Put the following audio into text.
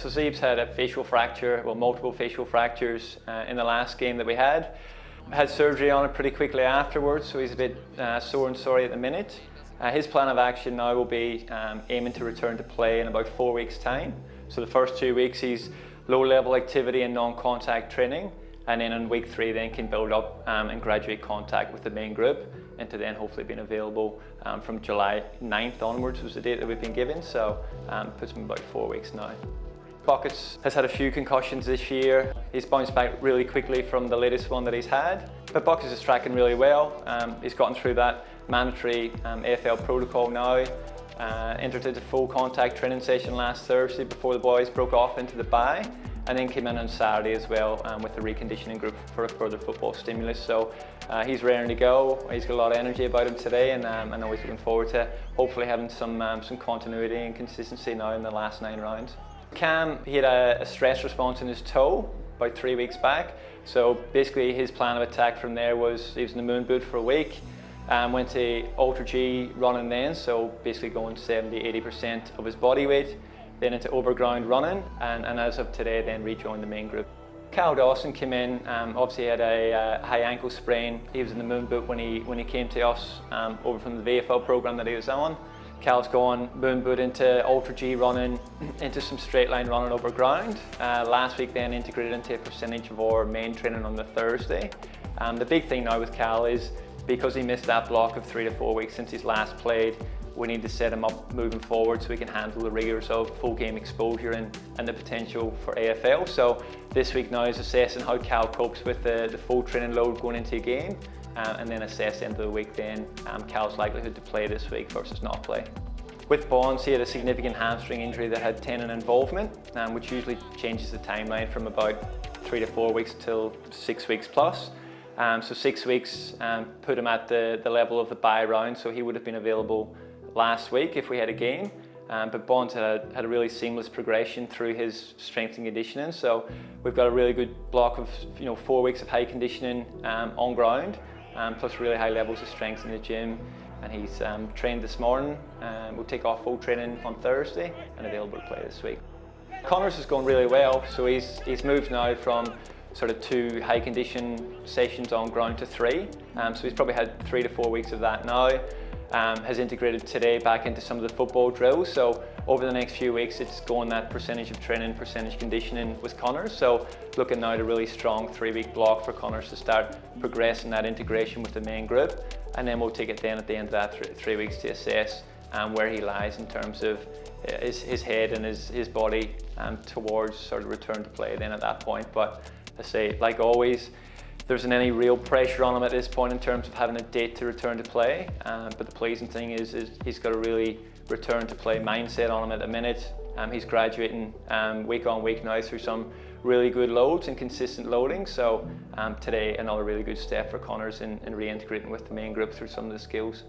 so Zeeb's had a facial fracture, well, multiple facial fractures in the last game that we had. Had surgery on it pretty quickly afterwards, so he's a bit sore and sorry at the minute. His plan of action now will be aiming to return to play in about 4 weeks' time. So the first 2 weeks he's low-level activity and non-contact training, and then in week 3 then can build up and graduate contact with the main group into then hopefully being available from July 9th onwards was the date that we've been given, so puts him about 4 weeks now. Buckets has had a few concussions this year. He's bounced back really quickly from the latest one that he's had. But Buckets is tracking really well. He's gotten through that mandatory AFL protocol now. Entered into full contact training session last Thursday before the boys broke off into the bye, and then came in on Saturday as well with the reconditioning group for a further football stimulus. So he's raring to go. He's got a lot of energy about him today, and I know he's looking forward to hopefully having some continuity and consistency now in the last 9 rounds. Cam, he had a stress response in his toe about 3 weeks back. So basically his plan of attack from there was he was in the moon boot for a week, went to Ultra G running then, so basically going 70–80% of his body weight, then into overground running, and as of today then rejoined the main group. DAWSON came in, obviously had a high ankle sprain. He was in the moon boot when he came to us over from the VFL program that he was on. Cal's gone moon boot into Ultra G running, into some straight line running over ground. Last week then integrated into a percentage of our main training on the Thursday. The big thing now with Cal is because he missed that block of 3 to 4 weeks since he's last played, we need to set him up moving forward so he can handle the rigours of full game exposure and the potential for AFL. So this week now is assessing how Cal copes with the full training load going into a game. And then assess the end of the week then Cal's likelihood to play this week versus not play. With Bonds, he had a significant hamstring injury that had tendon involvement, which usually changes the timeline from about 3 to 4 weeks till 6 weeks plus. So 6 weeks put him at the level of the bye round, so he would have been available last week if we had a game. But Bonds had a really seamless progression through his strength and conditioning. So we've got a really good block of 4 weeks of high conditioning on ground. Plus really high levels of strength in the gym, and he's trained this morning. We'll take off full training on Thursday and available to play this week. Connors is going really well, so he's moved now from sort of 2 high condition sessions on ground to 3. So he's probably had 3 to 4 weeks of that now. Has integrated today back into some of the football drills. So over the next few weeks, it's going that percentage of training, percentage conditioning with Connors. So looking now at a really strong 3-week block for Connors to start progressing that integration with the main group. And then we'll take it then at the end of that 3 weeks to assess where he lies in terms of his head and his body towards sort of return to play then at that point. But I say, like always, there isn't any real pressure on him at this point in terms of having a date to return to play, but the pleasing thing is he's got a really return to play mindset on him at the minute. He's graduating week on week now through some really good loads and consistent loading, so today another really good step for Connors in reintegrating with the main group through some of the skills.